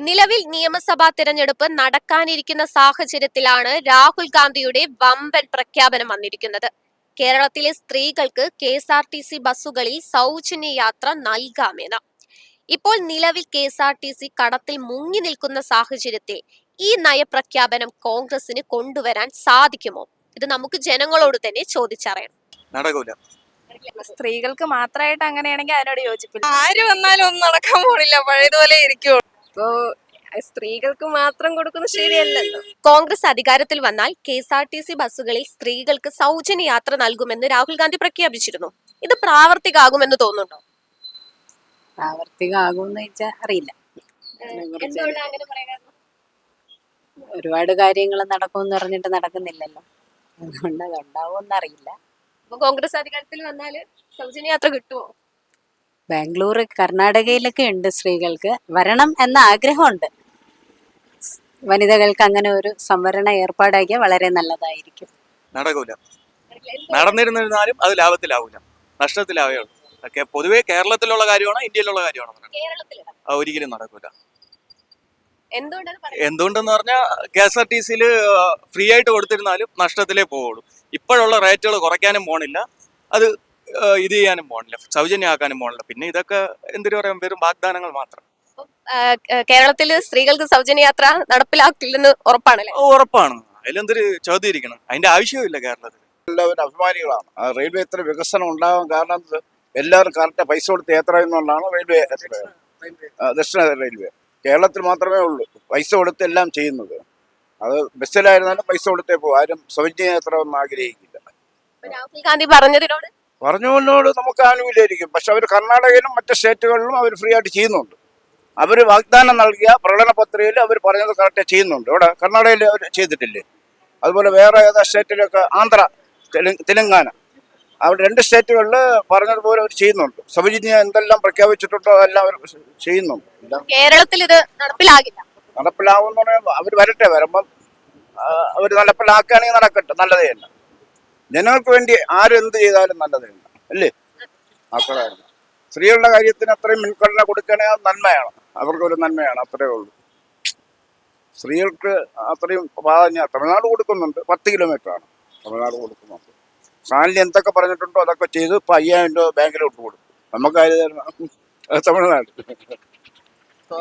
നിലവിൽ നിയമസഭാ തിരഞ്ഞെടുപ്പ് നടക്കാനിരിക്കുന്ന സാഹചര്യത്തിലാണ് രാഹുൽ ഗാന്ധിയുടെ വമ്പൻ പ്രഖ്യാപനം വന്നിരിക്കുന്നത്. കേരളത്തിലെ സ്ത്രീകൾക്ക് KSRTC ബസ്സുകളിൽ സൗജന്യ യാത്ര നൽകാമെന്ന്. ഇപ്പോൾ നിലവിൽ KSRTC കടത്തിൽ മുങ്ങി നിൽക്കുന്ന സാഹചര്യത്തിൽ ഈ നയപ്രഖ്യാപനം കോൺഗ്രസിന് കൊണ്ടുവരാൻ സാധിക്കുമോ? ഇത് നമുക്ക് ജനങ്ങളോട് തന്നെ ചോദിച്ചറിയാം. നടക്കൂല. സ്ത്രീകൾക്ക് മാത്രമായിട്ട് അങ്ങനെയാണെങ്കിൽ അതിനോട് യോജിപ്പില്ല. ആര് വന്നാലും ഒന്നും നടക്കാൻ പോണില്ല, പഴയതുപോലെ ഇരിക്കുള്ളൂ. ഇപ്പോ സ്ത്രീകൾക്ക് മാത്രം കൊടുക്കുന്നത് ശരിയല്ലല്ലോ. കോൺഗ്രസ് അധികാരത്തിൽ വന്നാൽ KSRTC ബസ്സുകളിൽ സ്ത്രീകൾക്ക് സൗജന്യ യാത്ര നൽകുമെന്ന് രാഹുൽ ഗാന്ധി പ്രഖ്യാപിച്ചിരുന്നു. ഇത് പ്രാവർത്തികമാകുമെന്ന് തോന്നുന്നുണ്ടോ? പ്രാവർത്തികമാകുമെന്ന് ചോദിച്ചാൽ അറിയില്ല. എന്തുകൊണ്ടാണ് അങ്ങനെ പറയാൻ? ഒരുപാട് കാര്യങ്ങൾ നടക്കുമെന്ന് പറഞ്ഞിട്ട് നടക്കുന്നില്ലല്ലോ, അതുകൊണ്ട് അതുണ്ടാവുമെന്ന് അറിയില്ല. അപ്പൊ കോൺഗ്രസ് അധികാരത്തിൽ വന്നാല് സൗജന്യ യാത്ര കിട്ടുമോ? ബാംഗ്ലൂർ, കർണാടകയിലൊക്കെ ഉണ്ട് സ്ത്രീകൾക്ക്, വരണം എന്ന ആഗ്രഹമുണ്ട്. വനിതകൾക്ക് അങ്ങനെ ഒരു സംവരണ ഏർപ്പാടാക്കിയാൽ വളരെ നല്ലതായിരിക്കും. നടക്കൂല. നടന്നിരുന്നാലും അത് ലാഭത്തിലാവൂല, നഷ്ടത്തിലാവേ ഉള്ളൂ. പൊതുവെ കേരളത്തിലുള്ള കാര്യമാണോ ഇന്ത്യയിലുള്ള കാര്യമാണോ? ഒരിക്കലും നടക്കൂല. എന്തുകൊണ്ടെന്ന് പറഞ്ഞാൽ KSRTCയിൽ ഫ്രീ ആയിട്ട് കൊടുത്തിരുന്നാലും നഷ്ടത്തിലേ പോവുള്ളൂ. ഇപ്പോഴുള്ള റേറ്റുകൾ കുറയ്ക്കാനും പോണില്ല, അത് ഇത് ചെയ്യാനും പോണില്ല, സൗജന്യമാക്കാനും പോണില്ല. പിന്നെ ഇതൊക്കെ എന്തിനു പറയാം, വെറും വാഗ്ദാനങ്ങൾ മാത്രം. കേരളത്തിൽ സ്ത്രീകൾക്ക് സൗജന്യ യാത്ര നടപ്പിലാക്കില്ലെന്ന് ഉറപ്പാണല്ലേ? ഉറപ്പാണ്. അതിലെന്തൊരു ചോദ്യം ഇരിക്കണം? അതിന്റെ ആവശ്യമില്ല. കേരളത്തിൽ എല്ലാവരും അഭിമാനികളാണ്. റെയിൽവേ ഇത്ര വികസനം ഉണ്ടാകാൻ കാരണം എല്ലാവരും കറക്റ്റ് പൈസ കൊടുത്ത് യാത്ര ചെയ്യുന്നതുകൊണ്ടാണ് റെയിൽവേ, ദക്ഷിണ റെയിൽവേ. കേരളത്തിൽ മാത്രമേ ഉള്ളൂ പൈസ കൊടുത്ത് എല്ലാം ചെയ്യുന്നത്. അത് ബസ്സിലായിരുന്നാലും പൈസ കൊടുത്തേ പോകും. ആരും സൗജന്യ യാത്ര ഒന്നും ആഗ്രഹിക്കില്ല. രാഹുൽ ഗാന്ധി പറഞ്ഞതിനോട് നമുക്ക് ആനുകൂല്യമായിരിക്കും. പക്ഷെ അവർ കർണാടകയിലും മറ്റ് സ്റ്റേറ്റുകളിലും അവർ ഫ്രീ ആയിട്ട് ചെയ്യുന്നുണ്ട്. അവർ വാഗ്ദാനം നൽകിയ പ്രകടന പത്രികയിൽ അവർ പറഞ്ഞത് കറക്റ്റ് ചെയ്യുന്നുണ്ട്. ഇവിടെ കർണാടകയിൽ അവർ ചെയ്തിട്ടില്ലേ? അതുപോലെ വേറെ ഏതാ സ്റ്റേറ്റിലൊക്കെ, ആന്ധ്ര, തെലങ്കാന, അവിടെ 2 സ്റ്റേറ്റുകളിൽ പറഞ്ഞതുപോലെ അവർ ചെയ്യുന്നുണ്ട്. സൗജന്യം എന്തെല്ലാം പ്രഖ്യാപിച്ചിട്ടുണ്ടോ അതെല്ലാം അവർ ചെയ്യുന്നുണ്ട്. കേരളത്തിൽ ഇത് നടപ്പിലാകില്ല. നടപ്പിലാവുന്ന അവർ വരട്ടെ, വരുമ്പം അവർ നടപ്പിലാക്കുകയാണെങ്കിൽ നടക്കട്ടെ, നല്ലതേ അല്ല. ജനങ്ങൾക്ക് വേണ്ടി ആരെന്ത് ചെയ്താലും നല്ലതേ അല്ല, അല്ലേ? അത്രയാണ്. സ്ത്രീകളുടെ കാര്യത്തിന് അത്രയും മുൻഗണന കൊടുക്കുകയാണെങ്കിൽ അത് നന്മയാണ്, അവർക്കൊരു നന്മയാണ്, അത്രേ ഉള്ളൂ. സ്ത്രീകൾക്ക് അത്രയും പ്രാധാന്യം തമിഴ്നാട് കൊടുക്കുന്നുണ്ട്. 10 കിലോമീറ്ററാണ് തമിഴ്നാട് കൊടുക്കുന്നുണ്ട്. സ്റ്റാലിൻ എന്തൊക്കെ പറഞ്ഞിട്ടുണ്ടോ അതൊക്കെ ചെയ്ത് ഇപ്പം 5000 രൂപ ബാങ്കിലോട്ട് കൊടുക്കും. നമുക്ക് തമിഴ്നാട്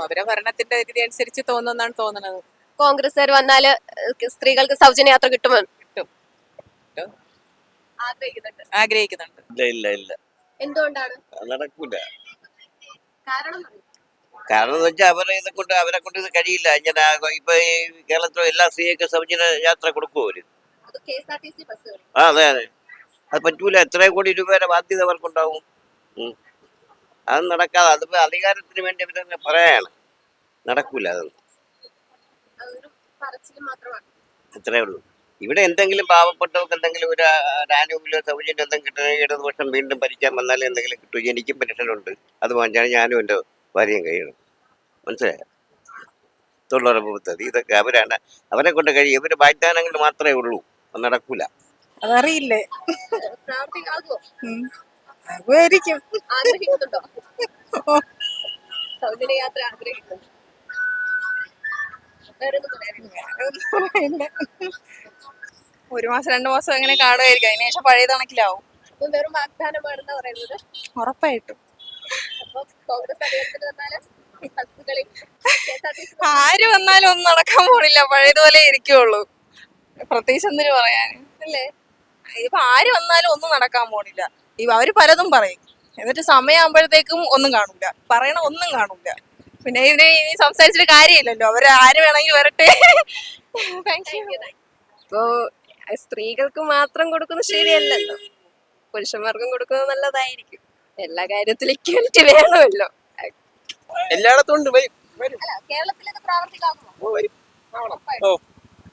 അവരെ ഭരണത്തിന്റെ രീതി അനുസരിച്ച് തോന്നുന്നാണ് തോന്നുന്നത്. കോൺഗ്രസ് വന്നാല് സ്ത്രീകൾക്ക് സൗജന്യ യാത്ര കിട്ടുമെന്ന് ആഗ്രഹിക്കുന്നുണ്ട്. ഇല്ല എന്തുകൊണ്ടാണ്? നടക്കൂല. കാരണം എന്ന് വെച്ചാൽ അവരെ കൊണ്ട് ഇത് കഴിയില്ല. ഇങ്ങനെ ഇപ്പൊ ഈ കേരളത്തിലെ എല്ലാ സ്ത്രീകൾക്കും സൗജന്യ യാത്ര കൊടുക്കും അവര്. അതെ അത് പറ്റൂല. എത്രയും കോടി രൂപയുടെ ബാധ്യത അവർക്കുണ്ടാവും. അത് നടക്കാതെ അതിപ്പോ അധികാരത്തിന് വേണ്ടി അവരങ്ങനെ പറയാണ്. നടക്കൂല. അതൊന്നും അത്രേ ഉള്ളൂ. ഇവിടെ എന്തെങ്കിലും പാവപ്പെട്ടവർക്ക് എന്തെങ്കിലും ഒരു ആനുകൂല്യം സൗജന്യം എന്തെങ്കിലും കിട്ടുന്ന ഇടതുപക്ഷം വീണ്ടും ഭരിക്കാൻ വന്നാലും എന്തെങ്കിലും കിട്ടും. എനിക്കും പെൻഷനുണ്ട്, അത് വാങ്ങിച്ചാണ് ഞാനും എൻ്റെ ഭാര്യയും കഴിയണം. മനസ്സിലായോ? തൊഴിലുറപ്പ് പദ്ധതി ഇതൊക്കെ അവരെ കൊണ്ട് കഴിയും. ഇവര് വാഗ്ദാനങ്ങൾ മാത്രമേ ഉള്ളൂ, അത് നടക്കൂല. അതറിയില്ലേ? ഒരു മാസം 2 മാസം അങ്ങനെ കാണുമായിരിക്കും, അതിനുശേഷം പഴയ കണക്കിലാവും. ഉറപ്പായിട്ടും. ആര് വന്നാലും ഒന്നും നടക്കാൻ പോണില്ല, പഴയതുപോലെ ഇരിക്കുള്ളൂ. പ്രത്യേകിച്ച് എന്തിനു പറയാൻ അല്ലേ? ഇപ്പൊ ആര് വന്നാലും ഒന്നും നടക്കാൻ പോണില്ല. അവര് പലതും പറയും, എന്നിട്ട് സമയമാകുമ്പോഴത്തേക്കും ഒന്നും കാണൂല, പറയണ ഒന്നും കാണൂല. പിന്നെ ഇതിന് ഇനി സംസാരിച്ചിട്ട് കാര്യമില്ലല്ലോ, അവര് ആര് വേണമെങ്കിൽ വരട്ടെ. ഇപ്പോ സ്ത്രീകൾക്ക് മാത്രം കൊടുക്കുന്നത് ശരിയല്ലല്ലോ, പുരുഷന്മാർക്കും കൊടുക്കുന്നത് നല്ലതായിരിക്കും. എല്ലാ കാര്യത്തിലും ഇക്വാലിറ്റി വേണമല്ലോ. എല്ലായിടത്തും ഉണ്ട്. കേരളത്തിൽ ഇത് പ്രാവർത്തികമാകുമോ?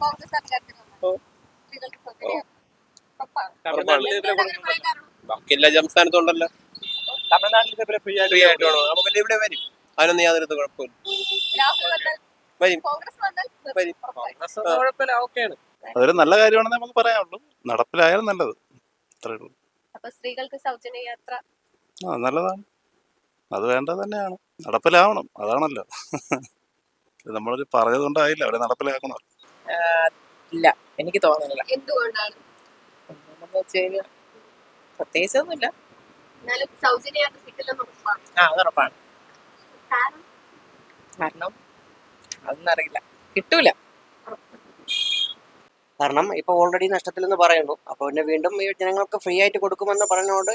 കോൺഗ്രസ് അധികാരത്തിൽ വന്നാൽ സ്ത്രീകൾക്ക് സൗജന്യ ബാക്കി എല്ലാ സംസ്ഥാനത്തും ഉണ്ടല്ലോ. തമിഴ്നാട്ടിൽ ഫ്രീ ആയിട്ട് വേണോ? അപ്പൊ പിന്നെ ഇവിടെ വരും, അതിനൊന്നും യാതൊരു കുഴപ്പമില്ല. വരും കുഴപ്പമില്ല, ഓക്കെയാണ്. അതൊരു നല്ല കാര്യമാണെന്ന് നമുക്ക് പറയാനുള്ളൂ. നടപ്പിലായാലും നല്ലത്, അത്രേ ഉള്ളൂ. അപ്പൊ സ്ത്രീകൾക്ക് സൗജന്യ യാത്ര നല്ലതാണ്, അത് വേണ്ടത് തന്നെയാണ്. നടപ്പിലാവണം, അതാണല്ലോ. ഇത് നമ്മളൊരു പറഞ്ഞതുകൊണ്ടായില്ല, അവരെ നടപ്പിലാക്കണം. ഇല്ല, എനിക്ക് തോന്നുന്നില്ല. എന്തുകൊണ്ടാണ്? എന്താണെന്ന് വെച്ച് കഴിഞ്ഞാൽ പ്രത്യേകിച്ചൊന്നുമില്ല. എന്നാലും സൗജന്യയാത്ര കിട്ടില്ലെന്ന് ഉറപ്പാണ്. അത് ഉറപ്പാണ്. കാരണം കാരണം അതൊന്നും അറിയില്ല, കിട്ടൂല. കാരണം ഇപ്പൊ ഓൾറെഡി നഷ്ടത്തിലെന്ന് പറയുന്നു. അപ്പോൾ പിന്നെ വീണ്ടും ഈ ജനങ്ങൾക്ക് ഫ്രീ ആയിട്ട് കൊടുക്കുമെന്ന് പറഞ്ഞുകൊണ്ട്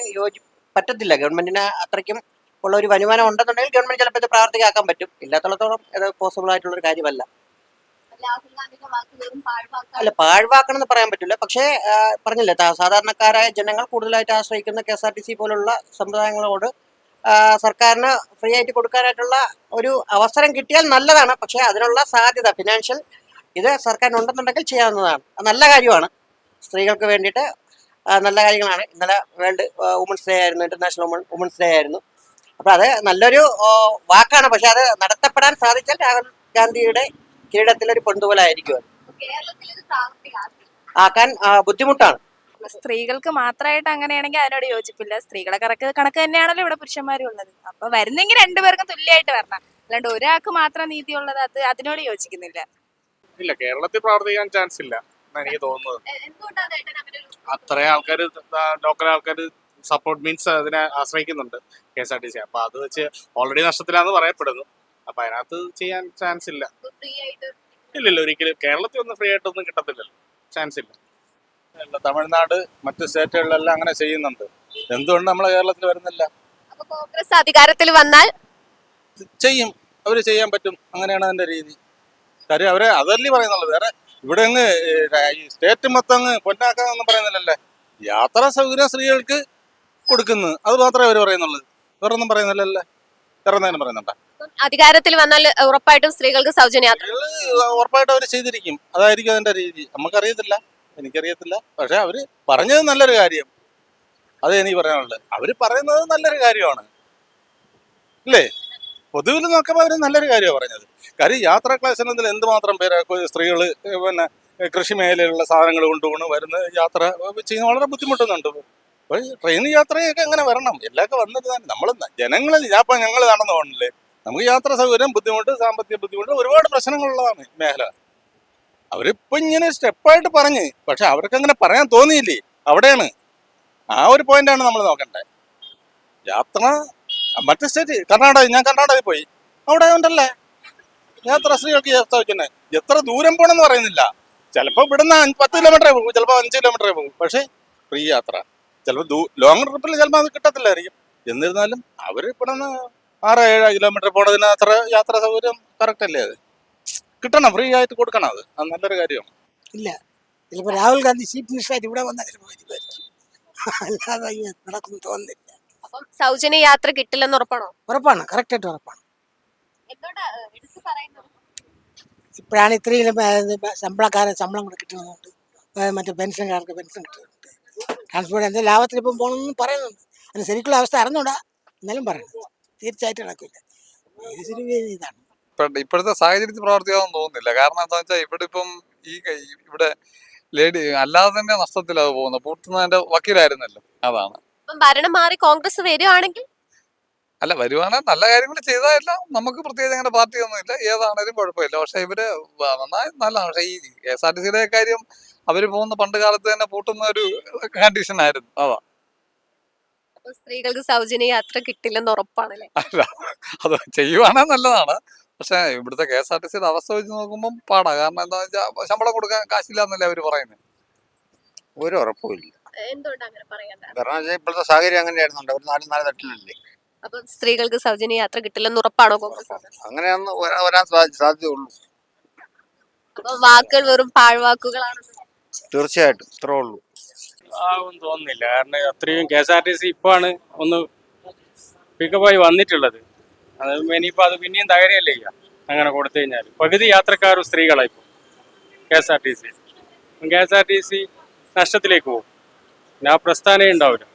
പറ്റത്തില്ല. ഗവൺമെന്റിന് അത്രയ്ക്കും ഉള്ള ഒരു വരുമാനം ഉണ്ടെന്നുണ്ടെങ്കിൽ ഗവൺമെന്റ് ചിലപ്പോൾ ഇത് പ്രാവർത്തികമാക്കാൻ പറ്റും. ഇല്ലാത്തടത്തോളം ഇത് പോസിബിൾ ആയിട്ടുള്ള ഒരു കാര്യമല്ല. രാഹുൽ ഗാന്ധിയുടെ വാക്ക് വെറും പാഴ്വാക്കാണ്. അല്ല, പാഴ്വാക്കണം എന്ന് പറയാൻ പറ്റില്ല. പക്ഷേ പറഞ്ഞില്ലേ, സാധാരണക്കാരായ ജനങ്ങൾ കൂടുതലായിട്ട് ആശ്രയിക്കുന്ന KSRTC പോലുള്ള സമ്പ്രദായങ്ങളോട് സർക്കാരിന് ഫ്രീ ആയിട്ട് കൊടുക്കാനായിട്ടുള്ള ഒരു അവസരം കിട്ടിയാൽ നല്ലതാണ്. പക്ഷേ അതിനുള്ള സാധ്യത ഫിനാൻഷ്യൽ ഇത് സർക്കാരിന് ഉണ്ടെന്നുണ്ടെങ്കിൽ ചെയ്യാവുന്നതാണ്. അത് നല്ല കാര്യമാണ്. സ്ത്രീകൾക്ക് വേണ്ടിയിട്ട് നല്ല കാര്യങ്ങളാണ്. ഇന്നലെ വേൾഡ് വുമൻസ് ഡേ ആയിരുന്നു, ഇന്റർനാഷണൽ വുമൻസ് ഡേ ആയിരുന്നു. അപ്പോൾ അത് നല്ലൊരു വാക്കാണ്. പക്ഷെ അത് നടത്തപ്പെടാൻ സാധിച്ചാൽ രാഹുൽ ഗാന്ധിയുടെ കിരീടത്തിലൊരു പൊൻതൂവലായിരിക്കും. കേരളത്തിൽ ഇത് പ്രാവർത്തികമാക്കി. ആക്കാൻ ബുദ്ധിമുട്ടാണ്. സ്ത്രീകൾക്ക് മാത്രമായിട്ട് അങ്ങനെയാണെങ്കിൽ അതിനോട് യോജിപ്പില്ല. സ്ത്രീകളെ കണക്ക് തന്നെയാണല്ലോ ഇവിടെ പുരുഷന്മാരും ഉള്ളത്. അപ്പൊ വരുന്നെങ്കിൽ രണ്ടുപേർക്കും തുല്യമായിട്ട് വരണം. അല്ലാണ്ട് ഒരാൾക്ക് മാത്രം നീതിയുള്ളത് അതിനോട് യോജിക്കുന്നില്ല. ഇല്ല, കേരളത്തിൽ പ്രവർത്തിക്കാൻ ചാൻസ് ഇല്ല എന്നാണ് എനിക്ക് തോന്നുന്നത്. എന്തുകൊണ്ടാണ് ഏട്ടൻ അങ്ങനെ ഒരു അത്രയും ആൾക്കാർ, ലോക്കൽ ആൾക്കാർ സപ്പോർട്ട് മീൻസ് അതിനെ ആശ്രയിക്കുന്നുണ്ട് KSRTC. അപ്പൊ അത് വെച്ച് ഓൾറെഡി നഷ്ടത്തിലാന്ന് പറയപ്പെടുന്നു. അപ്പൊ അതിനകത്ത് ചെയ്യാൻ ചാൻസ് ഇല്ല. ഫ്രീ ആയിട്ട്? ഇല്ലല്ലോ, ഒരിക്കലും കേരളത്തിൽ ഒന്നും ഫ്രീ ആയിട്ടൊന്നും കിട്ടത്തില്ലല്ലോ, ചാൻസ് ഇല്ല. തമിഴ്നാട് മറ്റു സ്റ്റേറ്റുകളിലെല്ലാം അങ്ങനെ ചെയ്യുന്നുണ്ട്. എന്തുകൊണ്ട് നമ്മളെ കേരളത്തിൽ വരുന്നില്ല? അപ്പൊ കോൺഗ്രസ് അധികാരത്തിൽ വന്നാൽ ചെയ്യും, അവര് ചെയ്യാൻ പറ്റും. അങ്ങനെയാണ് അതിന്റെ രീതി. കാര്യം അവരെ അതല്ലേ പറയുന്നുള്ളത്. വേറെ ഇവിടെ അങ്ങ് ഈ സ്റ്റേറ്റ് മൊത്തം അങ്ങ് പൊന്നാക്കാന്നൊന്നും പറയുന്നില്ലല്ലേ. യാത്രാ സൗകര്യം സ്ത്രീകൾക്ക് കൊടുക്കുന്നു, അത് മാത്രമേ അവർ പറയുന്നുള്ളൂ. വേറൊന്നും പറയുന്നില്ലല്ലേ. വേറെ എന്തെങ്കിലും പറയുന്നുണ്ടോ? അധികാരത്തിൽ വന്നാൽ ഉറപ്പായിട്ടും സ്ത്രീകൾക്ക് സൗജന്യയാത്ര. ഉറപ്പായിട്ടും അവർ ചെയ്തിരിക്കും. അതായിരിക്കും അതിന്റെ രീതി. നമുക്കറിയത്തില്ല, എനിക്കറിയത്തില്ല. പക്ഷെ അവര് പറഞ്ഞത് നല്ലൊരു കാര്യം. അതേ എനിക്ക് പറയാനുള്ളത്. അവര് പറയുന്നത് നല്ലൊരു കാര്യമാണ് അല്ലേ. പൊതുവിൽ നോക്കുമ്പോൾ അവർ നല്ലൊരു കാര്യമാണ് പറഞ്ഞത്. കാര്യം യാത്രാ ക്ലേശനത്തിൽ എന്തുമാത്രം പേര് സ്ത്രീകൾ പിന്നെ കൃഷി മേഖലയിലുള്ള സാധനങ്ങൾ കൊണ്ടുപോകണം, വരുന്ന യാത്ര ചെയ്യുന്ന വളരെ ബുദ്ധിമുട്ടുന്നുണ്ട്. അപ്പോൾ ട്രെയിൻ യാത്രയൊക്കെ അങ്ങനെ വരണം. എല്ലാവർക്കും വന്നിട്ട് തന്നെ നമ്മൾ ജനങ്ങൾ ഞങ്ങൾ നടന്നു പോകണില്ലേ. നമുക്ക് യാത്രാ സൗകര്യം ബുദ്ധിമുട്ട്, സാമ്പത്തിക ബുദ്ധിമുട്ട്, ഒരുപാട് പ്രശ്നങ്ങളുള്ളതാണ് മേഖല. അവരിപ്പോൾ ഇങ്ങനെ സ്റ്റെപ്പായിട്ട് പറഞ്ഞ്, പക്ഷെ അവർക്ക് അങ്ങനെ പറയാൻ തോന്നിയില്ലേ, അവിടെയാണ് ആ ഒരു പോയിന്റാണ് നമ്മൾ നോക്കണ്ടേ. യാത്ര മറ്റേ സ്റ്റേറ്റ് ഞാൻ കർണാടകയിൽ പോയി, അവിടെ ഉണ്ടല്ലേ യാത്ര സ്ത്രീകൾക്ക് സൗജന്യം. എത്ര ദൂരം പോകണമെന്ന് പറയുന്നില്ല. ചിലപ്പോൾ ഇവിടുന്ന് 10 കിലോമീറ്ററേ പോകും, ചിലപ്പോൾ 5 കിലോമീറ്ററേ പോകും. പക്ഷേ ഫ്രീ യാത്ര. ചിലപ്പോൾ ലോങ് ട്രിപ്പിൽ ചിലപ്പോൾ അത് കിട്ടത്തില്ലായിരിക്കും. എന്നിരുന്നാലും അവർ ഇവിടുന്ന് 6-7 കിലോമീറ്റർ പോണതിന് അത്ര യാത്രാ സൗകര്യം കറക്റ്റ് അല്ലേ. അത് കിട്ടണം, ഫ്രീ ആയിട്ട് കൊടുക്കണം. അത് നല്ലൊരു കാര്യമാണ്. ഇല്ല, ചിലപ്പോൾ രാഹുൽ ഗാന്ധി ചീഫ് മിനിസ്റ്ററായിട്ട് ഇവിടെ വന്നാൽ ചിലപ്പോൾ വരുമായിരിക്കും. അല്ലാതെ നടക്കും തോന്നുന്നില്ല. അപ്പം സൗജന്യ യാത്ര കിട്ടില്ലെന്ന് ഉറപ്പാണോ? ഉറപ്പാണ്, കറക്റ്റായിട്ട് ഉറപ്പാണ്. എന്തുകൊണ്ടാ എടുത്തു പറയുന്നത്? ഇപ്പോഴാണ് ഇത്രയും ശമ്പളക്കാരെ ശമ്പളം കൂടെ കിട്ടുന്നതുകൊണ്ട് മറ്റേ പെൻഷൻകാർക്ക് പെൻഷൻ കിട്ടുന്നുണ്ട്. ട്രാൻസ്പോർട്ട് എന്താ ലാഭത്തിൽ ഇപ്പം പോകണമെന്ന് പറയുന്നുണ്ട്. അതിന് ശരിക്കുള്ള അവസ്ഥ അറിഞ്ഞൂടാ, എന്നാലും പറയുന്നത് തീർച്ചയായിട്ടും നടക്കില്ല. ഇത് ശരി ഇതാണ്. ഇപ്പോഴത്തെ സാഹചര്യത്തിൽ പ്രവർത്തിക്കാമെന്ന് തോന്നുന്നില്ല. കാരണം എന്താ വെച്ചാൽ ഇവിടെ ഇപ്പം ഇവിടെ ലേഡി അല്ലാതെ തന്നെ നഷ്ടത്തിലാണ് പോകുന്നത്. പൂട്ടുന്നതിന്റെ വക്കീലായിരുന്നല്ലോ, അതാണ്. അപ്പം ഭരണം മാറി കോൺഗ്രസ് വരുവാണെങ്കിൽ അല്ല, വരുവാണെങ്കിൽ നല്ല കാര്യങ്ങൾ ചെയ്താലല്ല, നമുക്ക് പ്രത്യേകിച്ച് അങ്ങനെ പാർട്ടി ഒന്നുമില്ല, ഏതാണേലും കുഴപ്പമില്ല. പക്ഷെ ഇവര് നന്നായി നല്ലതാണ്. പക്ഷെ ഈ KSRTCയുടെ കാര്യം അവര് പോകുന്ന പണ്ട് കാലത്ത് തന്നെ പൂട്ടുന്ന ഒരു കണ്ടീഷൻ ആയിരുന്നു. അതാ. അപ്പൊ സ്ത്രീകൾക്ക് സൗജന്യ യാത്ര കിട്ടില്ലെന്ന് ഉറപ്പാണല്ലേ? അല്ല, അത് ചെയ്യുവാണെങ്കിൽ നല്ലതാണ്. പക്ഷെ ഇവിടുത്തെ KSRTCയുടെ അവസ്ഥ വെച്ച് നോക്കുമ്പോൾ പാടാ. കാരണം എന്താ വെച്ചാൽ ശമ്പളം കൊടുക്കാൻ കാശില്ല എന്നല്ലേ അവര് പറയുന്നത്. ഒരു ഉറപ്പുമില്ല. എന്തുകൊണ്ടാ അങ്ങനെ പറയണ്ട? കാരണം ഇപ്പോഴത്തെ സാഹചര്യം അങ്ങനെയായിരുന്നുണ്ട്. ഒരു 4 തട്ടിലല്ലേ. അപ്പൊ സ്ത്രീകൾക്ക് സൗജന്യ യാത്ര കിട്ടില്ലെന്ന് ഉറപ്പാണോ കോൺഗ്രസ്? അങ്ങനെയൊന്നും വരാൻ സാധ്യതയുള്ളൂ. അപ്പൊ വാക്കുകൾ വെറും പാഴ്വാക്കുകളാണ്. തീർച്ചയായിട്ടും ഇത്രേ ഉള്ളൂ. ആവുമെന്ന് തോന്നുന്നില്ല. കാരണം അത്രയും KSRTC ഇപ്പാണ് ഒന്ന് പിക്കപ്പായി വന്നിട്ടുള്ളത്. അത് ഇനിയിപ്പോൾ അത് പിന്നെയും തകരയല്ലേ ചെയ്യുക അങ്ങനെ കൊടുത്തു കഴിഞ്ഞാൽ. പകുതി യാത്രക്കാരും സ്ത്രീകളായി പോകും KSRTC നഷ്ടത്തിലേക്ക് പോകും. പിന്നെ ആ പ്രസ്ഥാനേ ഉണ്ടാവില്ല.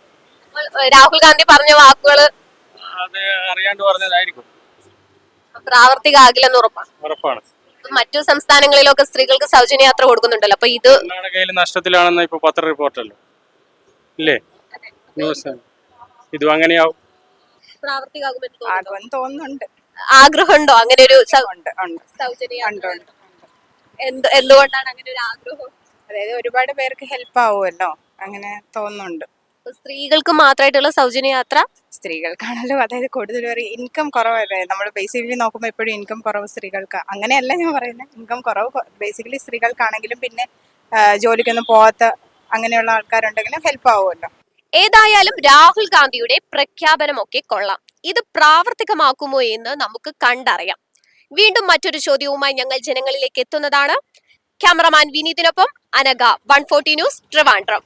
രാഹുൽ ഗാന്ധി പറഞ്ഞ വാക്കുകള് അത് അറിയാണ്ട് പറഞ്ഞതായിരിക്കും. പ്രാവർത്തികമാകില്ലെന്ന് ഉറപ്പാണ്. മറ്റു സംസ്ഥാനങ്ങളിലൊക്കെ സ്ത്രീകൾക്ക് സൗജന്യ യാത്ര കൊടുക്കുന്നുണ്ടല്ലോ. അപ്പൊ ഇത് കർണാടകയിൽ നഷ്ടത്തിലാണെന്ന് ഇപ്പൊ പത്ര റിപ്പോർട്ടല്ലോ ഇല്ലേ, ന്യൂസ്. ഇതും അങ്ങനെയാവും. പ്രാവർത്തികമാകുമെന്ന് തോന്നുന്നുണ്ട്. ആഗ്രഹമുണ്ടോ അങ്ങനെ ഒരു ഉണ്ട് ഉണ്ട് സൗജന്യ ഉണ്ട് യാത്ര? ഉണ്ട് എന്തുകൊണ്ടാണ് അങ്ങനെ ഒരു ആഗ്രഹം? അതായത് ഒരുപാട് പേർക്ക് ഹെൽപ്പ് ആവുമല്ലോ അങ്ങനെ തോന്നുന്നുണ്ട്. ഇപ്പൊ സ്ത്രീകൾക്ക് മാത്രമായിട്ടുള്ള സൗജന്യ യാത്ര സ്ത്രീകൾക്കാണല്ലോ അതായത് കൂടുതൽ ഒരു ഇൻകം കുറവല്ലേ, നമ്മൾ ബേസിക്കലി നോക്കുമ്പോൾ എപ്പോഴും ഇൻകം കുറവ് സ്ത്രീകൾക്ക്. അങ്ങനെയല്ല ഞാൻ പറയുന്നത്, ഇൻകം കുറവ് ബേസിക്കലി സ്ത്രീകൾക്കാണെങ്കിലും പിന്നെ ജോലിക്കൊന്നും പോകാത്ത അങ്ങനെയുള്ള ആൾക്കാരുണ്ടെങ്കിലും ഹെൽപ്പ് ആവുമല്ലോ. ഏതായാലും രാഹുൽ ഗാന്ധിയുടെ പ്രഖ്യാപനമൊക്കെ കൊള്ളാം. ഇത് പ്രാവർത്തികമാക്കുമോ എന്ന് നമുക്ക് കണ്ടറിയാം. വീണ്ടും മറ്റൊരു ചോദ്യവുമായി ഞങ്ങൾ ജനങ്ങളിലേക്ക് എത്തുന്നതാണ്. ക്യാമറമാൻ വിനീതിനൊപ്പം അനഘ, 140 ന്യൂസ്, ട്രിവാൻഡ്രം.